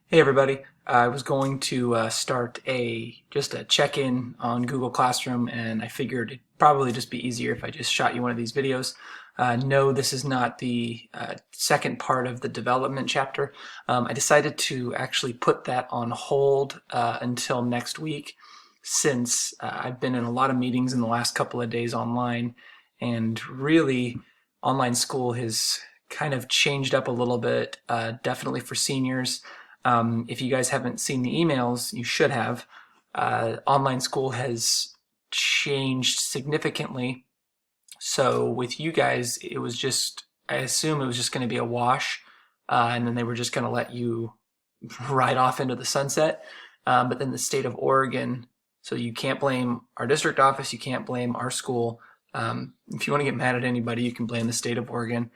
Hey everybody, I was going to start just a check-in on Google Classroom, and I figured it'd probably just be easier if I just shot you one of these videos. No, this is not the second part of the development chapter. I decided to actually put that on hold until next week, since I've been in a lot of meetings in the last couple of days online, and really online school has kind of changed up a little bit, definitely for seniors. If you guys haven't seen the emails, you should have. Online school has changed significantly. So with you guys, it was just, I assume it was just going to be a wash, and then they were just going to let you ride off into the sunset. But then the state of Oregon, so you can't blame our district office, you can't blame our school. If you want to get mad at anybody, you can blame the state of Oregon.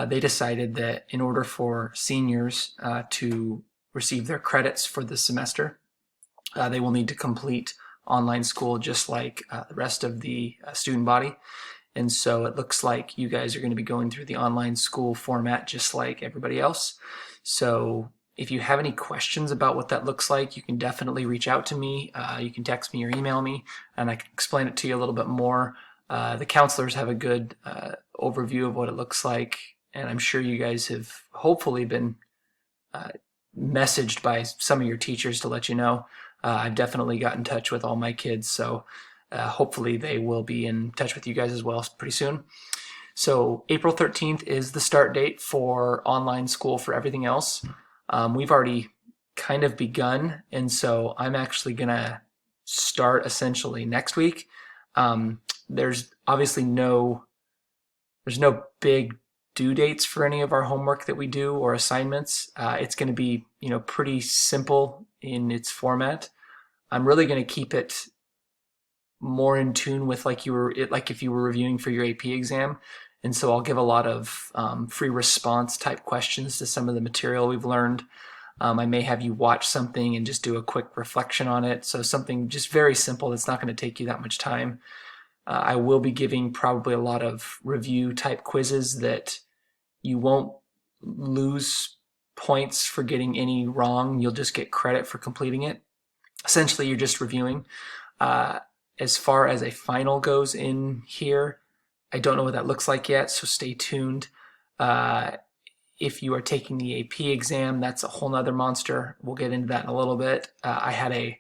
They decided that in order for seniors to receive their credits for the semester, they will need to complete online school just like the rest of the student body. And so it looks like you guys are going to be going through the online school format just like everybody else. So if you have any questions about what that looks like, you can definitely reach out to me. You can text me or email me, and I can explain it to you a little bit more. The counselors have a good overview of what it looks like, and I'm sure you guys have hopefully been messaged by some of your teachers to let you know. I've definitely got in touch with all my kids, so hopefully they will be in touch with you guys as well pretty soon. So April 13th is the start date for online school for everything else. We've already kind of begun, and so I'm actually going to start essentially next week. There's obviously there's no big due dates for any of our homework that we do or assignments. It's going to be, pretty simple in its format. I'm really going to keep it more in tune with like if you were reviewing for your AP exam. And so I'll give a lot of free response type questions to some of the material we've learned. I may have you watch something and just do a quick reflection on it. So something just very simple that's not going to take you that much time. I will be giving probably a lot of review type quizzes that you won't lose points for getting any wrong. You'll just get credit for completing it. Essentially, you're just reviewing. As far as a final goes in here, I don't know what that looks like yet, so stay tuned. If you are taking the AP exam, that's a whole nother monster. We'll get into that in a little bit. I had a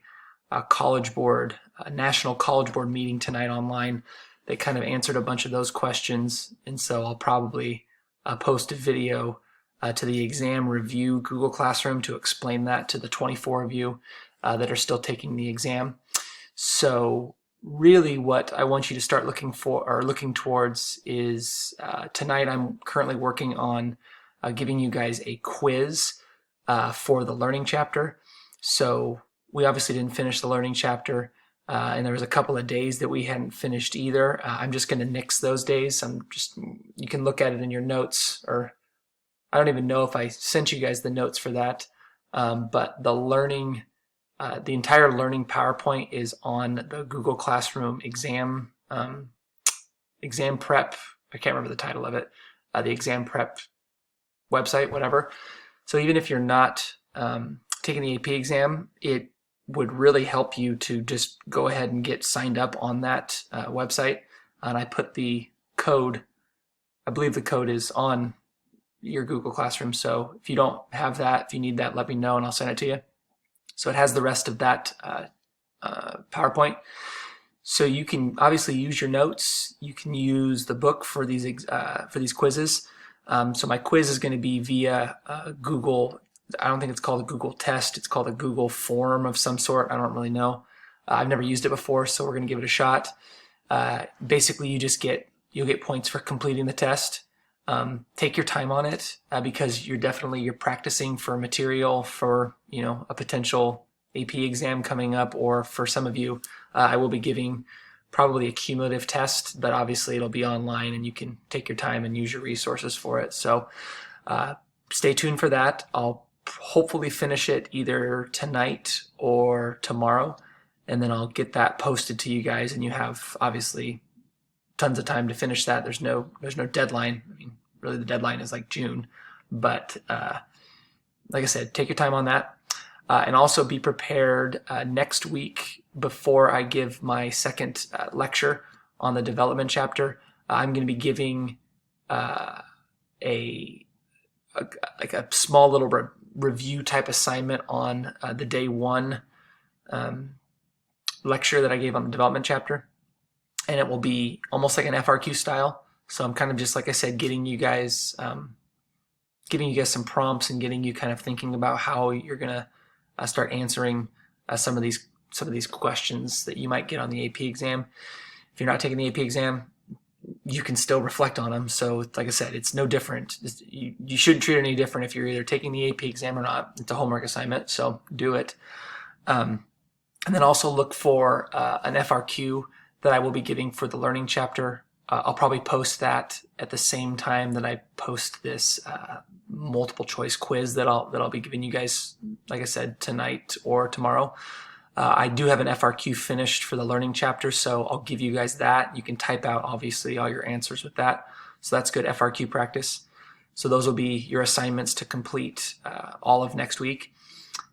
national college board meeting tonight online that kind of answered a bunch of those questions, and so I'll probably post a video to the exam review Google Classroom to explain that to the 24 of you that are still taking the exam. So really what I want you to start looking towards is tonight I'm currently working on giving you guys a quiz for the learning chapter. So we obviously didn't finish the learning chapter, and there was a couple of days that we hadn't finished either. I'm just going to nix those days. You can look at it in your notes, or I don't even know if I sent you guys the notes for that. But the entire learning PowerPoint is on the Google Classroom exam prep. I can't remember the title of it. The exam prep website, whatever. So even if you're not taking the AP exam, it would really help you to just go ahead and get signed up on that website. And I put the code, I believe the code is on your Google Classroom. So if you don't have that, if you need that, let me know and I'll send it to you. So it has the rest of that PowerPoint. So you can obviously use your notes. You can use the book for these quizzes. So my quiz is going to be via Google. I don't think it's called a Google test. It's called a Google form of some sort. I don't really know. I've never used it before, so we're going to give it a shot. Basically, you'll get points for completing the test. Take your time on it because you're practicing for material for a potential AP exam coming up, or for some of you, I will be giving probably a cumulative test, but obviously it'll be online and you can take your time and use your resources for it. So stay tuned for that. I'll hopefully finish it either tonight or tomorrow, and then I'll get that posted to you guys, and you have obviously tons of time to finish that. There's no deadline. I mean, really the deadline is like June, but like I said, take your time on that. and also be prepared next week before I give my second lecture on the development chapter. I'm going to be giving a small little review type assignment on the day one lecture that I gave on the development chapter, and it will be almost like an FRQ style. So I'm kind of just, like I said, giving you guys some prompts and getting you kind of thinking about how you're gonna start answering some of these questions that you might get on the AP exam. If you're not taking the AP exam, you can still reflect on them. So like I said, it's no different. You shouldn't treat it any different if you're either taking the AP exam or not. It's a homework assignment, so do it. And then also look for an FRQ that I will be giving for the learning chapter. I'll probably post that at the same time that I post this multiple choice quiz that I'll be giving you guys, like I said, tonight or tomorrow. I do have an FRQ finished for the learning chapter, so I'll give you guys that. You can type out, obviously, all your answers with that. So that's good FRQ practice. So those will be your assignments to complete all of next week.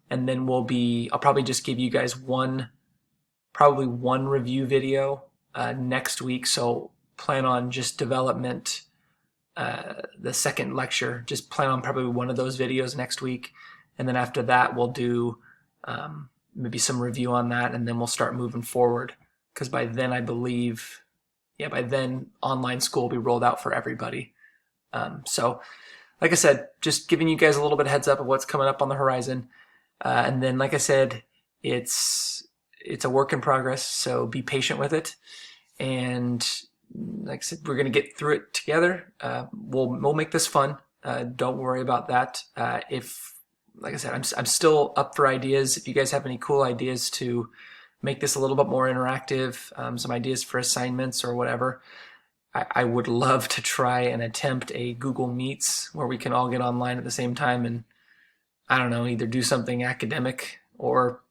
And then I'll probably just give you guys probably one review video next week. So plan on just development, the second lecture. Just plan on probably one of those videos next week. And then after that, we'll do maybe some review on that, and then we'll start moving forward. Because by then, I believe, by then online school will be rolled out for everybody. So like I said, just giving you guys a little bit of heads up of what's coming up on the horizon. And then, like I said, it's a work in progress, so be patient with it. And like I said, we're going to get through it together. We'll make this fun. Don't worry about that. Like I said, I'm still up for ideas. If you guys have any cool ideas to make this a little bit more interactive, some ideas for assignments or whatever, I would love to try and attempt a Google Meets where we can all get online at the same time and, I don't know, either do something academic or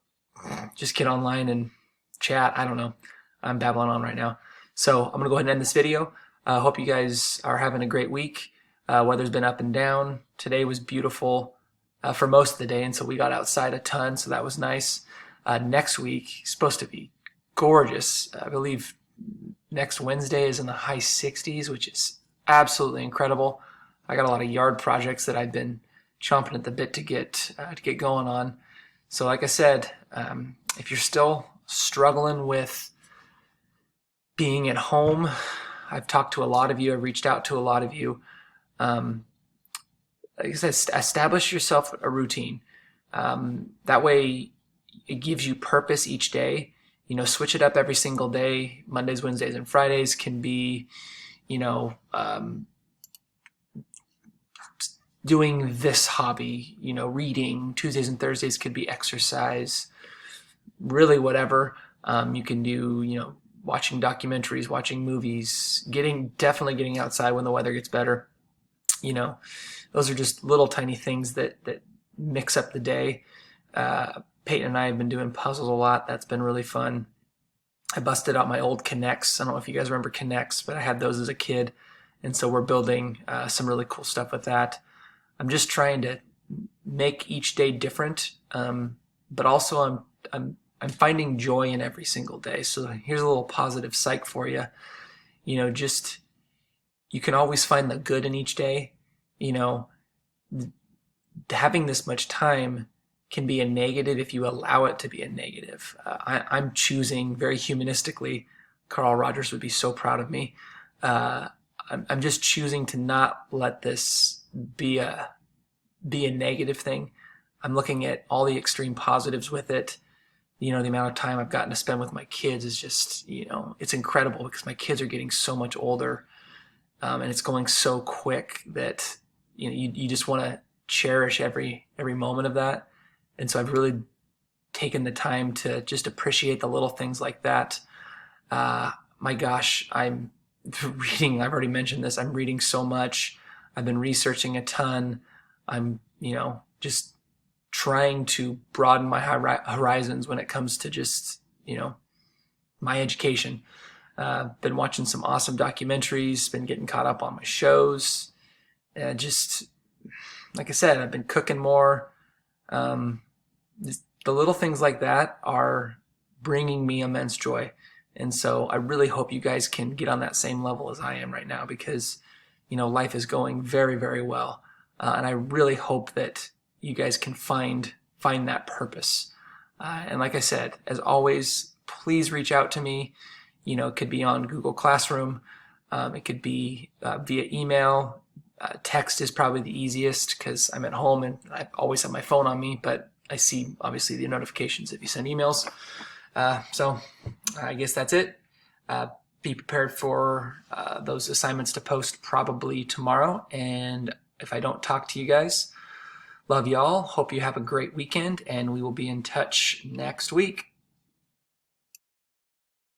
just get online and chat. I don't know. I'm babbling on right now. So I'm going to go ahead and end this video. Hope you guys are having a great week. Weather's been up and down. Today was beautiful for most of the day, and so we got outside a ton, so that was nice. Next week is supposed to be gorgeous. I believe next Wednesday is in the high 60s, which is absolutely incredible. I got a lot of yard projects that I've been chomping at the bit to get going on. So like I said, if you're still struggling with being at home, I've talked to a lot of you. I've reached out to a lot of you. Like I said, establish yourself a routine. That way it gives you purpose each day. Switch it up every single day. Mondays, Wednesdays, and Fridays can be, doing this hobby, reading. Tuesdays and Thursdays could be exercise, really whatever. You can do, watching documentaries, watching movies, definitely getting outside when the weather gets better. Those are just little tiny things that mix up the day. Peyton and I have been doing puzzles a lot. That's been really fun. I busted out my old K'NEX. I don't know if you guys remember K'NEX, but I had those as a kid. And so we're building some really cool stuff with that. I'm just trying to make each day different. But also I'm finding joy in every single day. So here's a little positive psych for you. You can always find the good in each day. Having this much time can be a negative if you allow it to be a negative. I'm choosing very humanistically. Carl Rogers would be so proud of me. I'm just choosing to not let this be a negative thing. I'm looking at all the extreme positives with it. The amount of time I've gotten to spend with my kids is just, it's incredible because my kids are getting so much older. And it's going so quick that you just want to cherish every moment of that. And so I've really taken the time to just appreciate the little things like that. My gosh, I'm reading. I've already mentioned this. I'm reading so much. I've been researching a ton. I'm just trying to broaden my horizons when it comes to just my education. Been watching some awesome documentaries, been getting caught up on my shows. Just, like I said, I've been cooking more. the little things like that are bringing me immense joy. And so I really hope you guys can get on that same level as I am right now, because, life is going very, very well. And I really hope that you guys can find that purpose. And like I said, as always, please reach out to me. It could be on Google Classroom. It could be via email. Text is probably the easiest because I'm at home and I always have my phone on me, but I see obviously the notifications if you send emails. So I guess that's it. Be prepared for those assignments to post probably tomorrow. And if I don't talk to you guys, love y'all. Hope you have a great weekend, and we will be in touch next week.